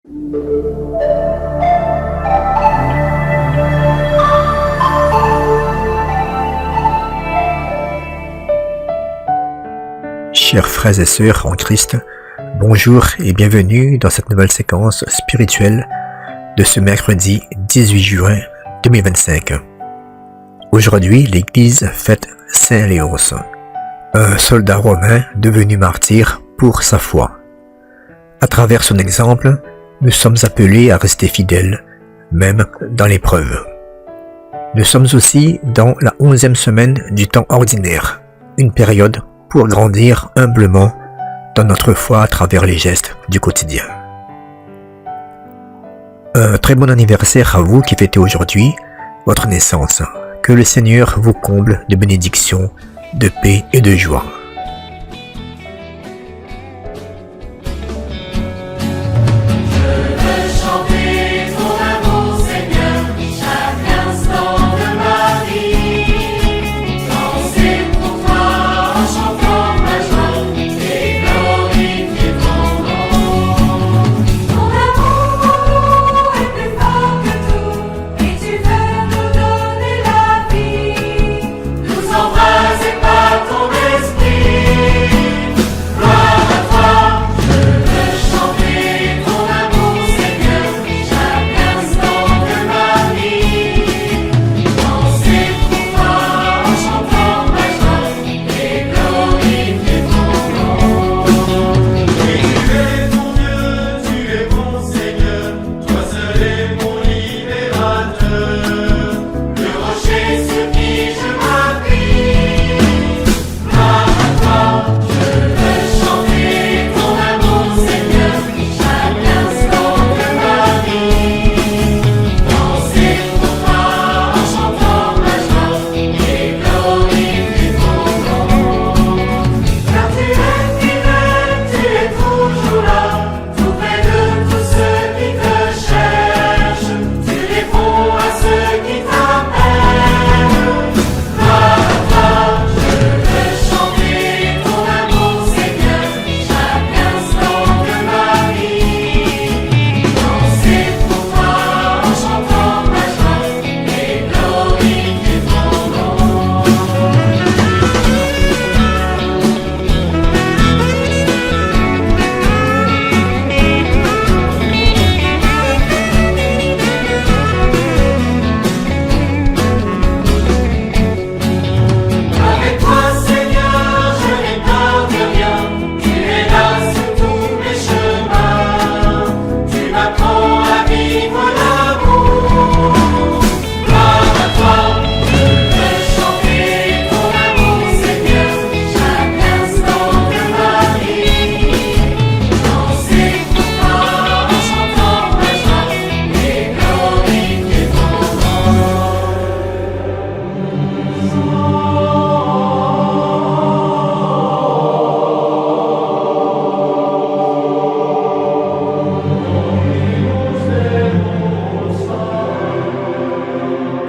Chers frères et sœurs en Christ, bonjour et bienvenue dans cette nouvelle séquence spirituelle de ce mercredi 18 juin 2025. Aujourd'hui, l'Église fête Saint Léonce, un soldat romain devenu martyr pour sa foi. À travers son exemple, nous sommes appelés à rester fidèles, même dans l'épreuve. Nous sommes aussi dans la 11e semaine du temps ordinaire, une période pour grandir humblement dans notre foi à travers les gestes du quotidien. Un très bon anniversaire à vous qui fêtez aujourd'hui votre naissance. Que le Seigneur vous comble de bénédictions, de paix et de joie.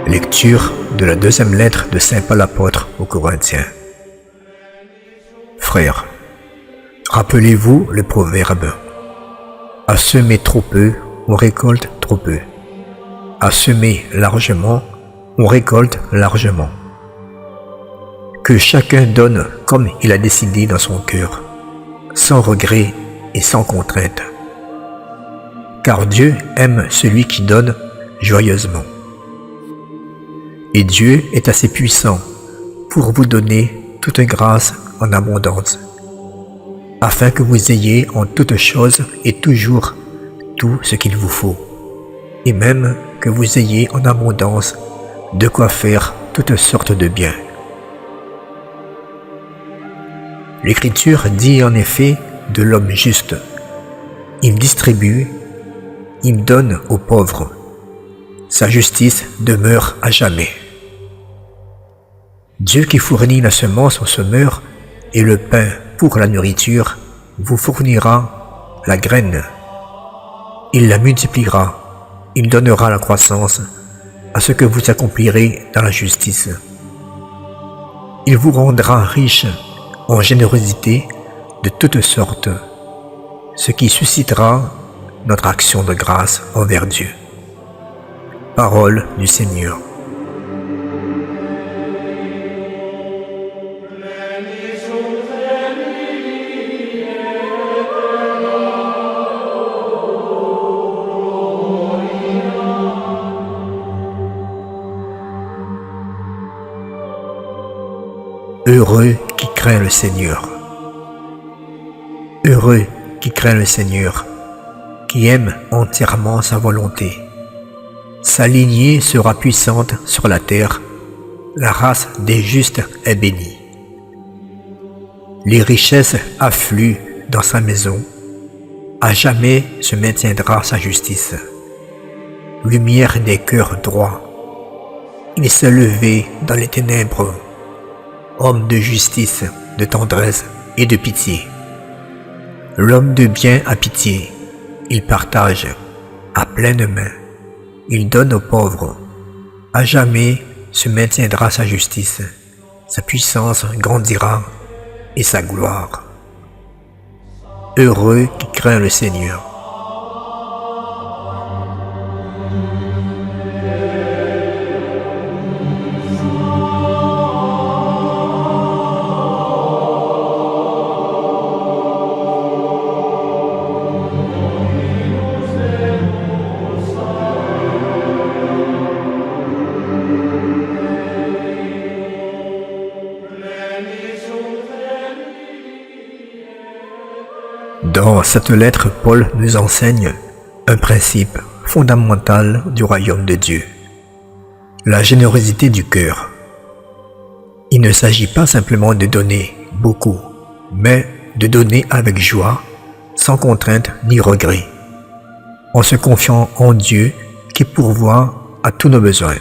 Lecture de la deuxième lettre de Saint Paul apôtre aux Corinthiens. Frères, rappelez-vous le proverbe. À semer trop peu, on récolte trop peu. À semer largement, on récolte largement. Que chacun donne comme il a décidé dans son cœur, sans regret et sans contrainte. Car Dieu aime celui qui donne joyeusement. Et Dieu est assez puissant pour vous donner toute grâce en abondance, afin que vous ayez en toutes choses et toujours tout ce qu'il vous faut, et même que vous ayez en abondance de quoi faire toutes sortes de biens. L'Écriture dit en effet de l'homme juste, il distribue, il donne aux pauvres, sa justice demeure à jamais. Dieu qui fournit la semence au semeur et le pain pour la nourriture, vous fournira la graine. Il la multipliera, il donnera la croissance à ce que vous accomplirez dans la justice. Il vous rendra riche en générosité de toutes sortes, ce qui suscitera notre action de grâce envers Dieu. Parole du Seigneur. Heureux qui craint le Seigneur. Heureux qui craint le Seigneur, qui aime entièrement sa volonté. Sa lignée sera puissante sur la terre, la race des justes est bénie. Les richesses affluent dans sa maison, à jamais se maintiendra sa justice. Lumière des cœurs droits, il s'est levé dans les ténèbres, homme de justice, de tendresse et de pitié. L'homme de bien a pitié, il partage à pleine main, il donne aux pauvres. À jamais se maintiendra sa justice, sa puissance grandira et sa gloire. Heureux qui craint le Seigneur. Dans cette lettre, Paul nous enseigne un principe fondamental du royaume de Dieu, la générosité du cœur. Il ne s'agit pas simplement de donner beaucoup, mais de donner avec joie, sans contrainte ni regret, en se confiant en Dieu qui pourvoit à tous nos besoins.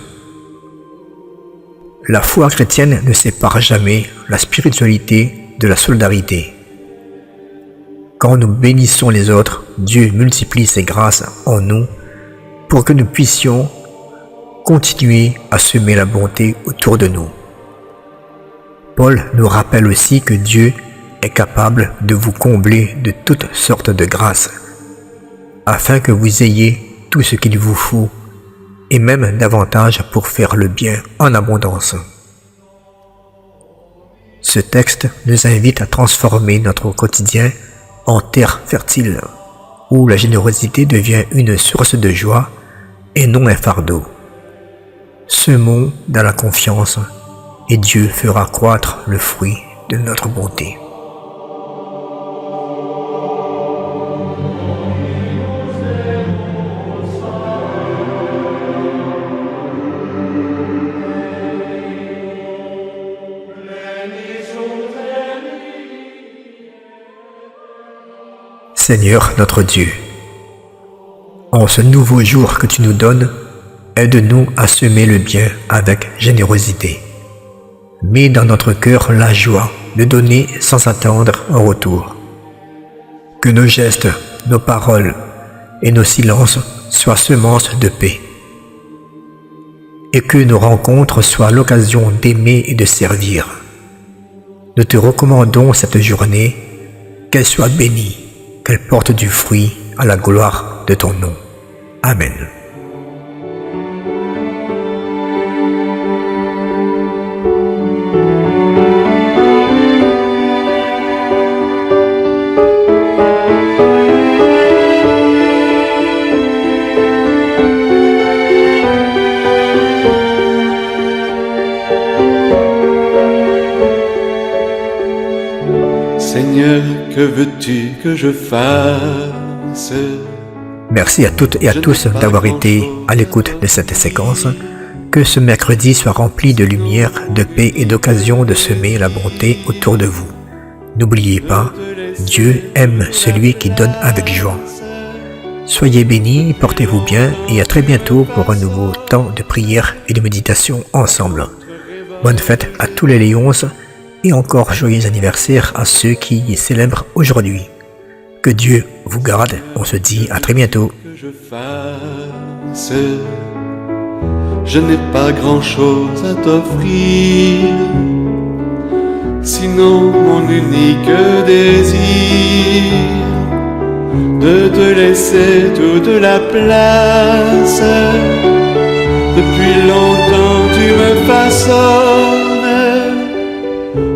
La foi chrétienne ne sépare jamais la spiritualité de la solidarité. Quand nous bénissons les autres, Dieu multiplie ses grâces en nous pour que nous puissions continuer à semer la bonté autour de nous. Paul nous rappelle aussi que Dieu est capable de vous combler de toutes sortes de grâces, afin que vous ayez tout ce qu'il vous faut, et même davantage pour faire le bien en abondance. Ce texte nous invite à transformer notre quotidien en terre fertile, où la générosité devient une source de joie et non un fardeau. Semons dans la confiance et Dieu fera croître le fruit de notre bonté. Seigneur notre Dieu, en ce nouveau jour que tu nous donnes, aide-nous à semer le bien avec générosité. Mets dans notre cœur la joie de donner sans attendre un retour. Que nos gestes, nos paroles et nos silences soient semences de paix. Et que nos rencontres soient l'occasion d'aimer et de servir. Nous te recommandons cette journée, qu'elle soit bénie, qu'elle porte du fruit à la gloire de ton nom. Amen. Seigneur, que veux-tu que je fasse? Merci à toutes et à tous d'avoir été à l'écoute de cette séquence. Que ce mercredi soit rempli de lumière, de paix et d'occasion de semer la bonté autour de vous. N'oubliez pas, Dieu aime celui qui donne avec joie. Soyez bénis, portez-vous bien et à très bientôt pour un nouveau temps de prière et de méditation ensemble. Bonne fête à tous les Léons et encore joyeux anniversaire à ceux qui célèbrent aujourd'hui. Que Dieu vous garde, on se dit à très bientôt. Je n'ai pas grand-chose à t'offrir, sinon mon unique désir, de te laisser toute la place. Depuis longtemps tu me façonnes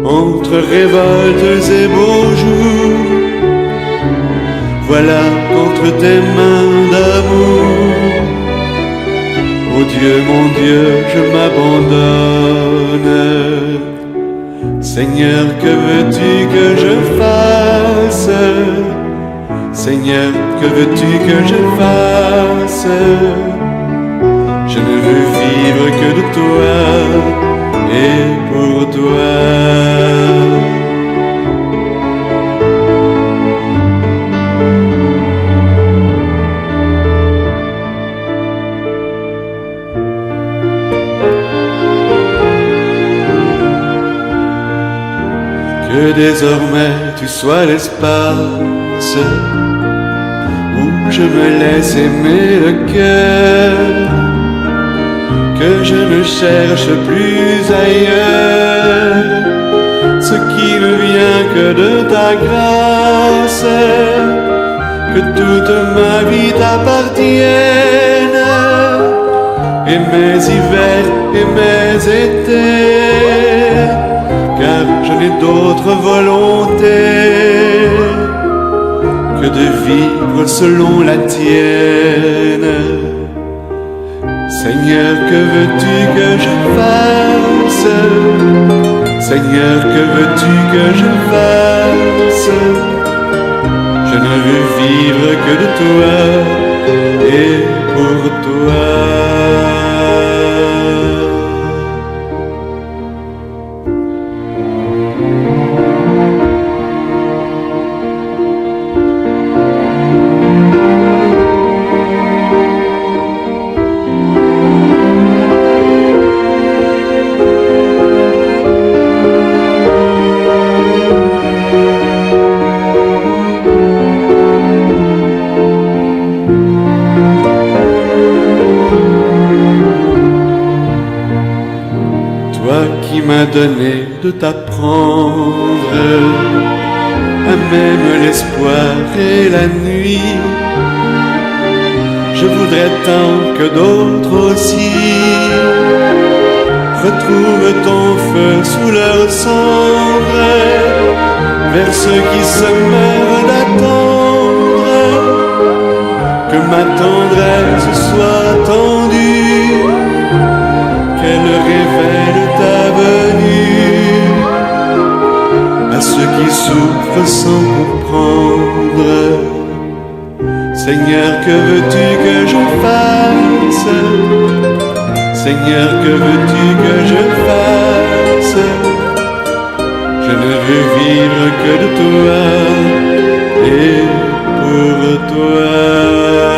entre révoltes et beaux jours. Voilà qu'entre tes mains d'amour, oh Dieu, mon Dieu, je m'abandonne. Seigneur, que veux-tu que je fasse? Seigneur, que veux-tu que je fasse? Je ne veux vivre que de toi et pour toi. Que désormais tu sois l'espace où je me laisse aimer le cœur, que je ne cherche plus ailleurs ce qui ne vient que de ta grâce, que toute ma vie t'appartienne, et mes hivers et mes étés, car je n'ai d'autre volonté que de vivre selon la tienne. Seigneur, que veux-tu que je fasse? Seigneur, que veux-tu que je fasse? Je ne veux vivre que de toi et pour toi. Toi qui m'as donné de t'apprendre à même l'espoir et la nuit, je voudrais tant que d'autres aussi retrouvent ton feu sous leurs cendres, vers ceux qui se meurent d'attendre, que ma tendresse soit tendue, qu'elle révèle ta venue à ceux qui souffrent sans comprendre. Seigneur, que veux-tu que je fasse? Seigneur, que veux-tu que je fasse? Je ne veux vivre que de toi et pour toi.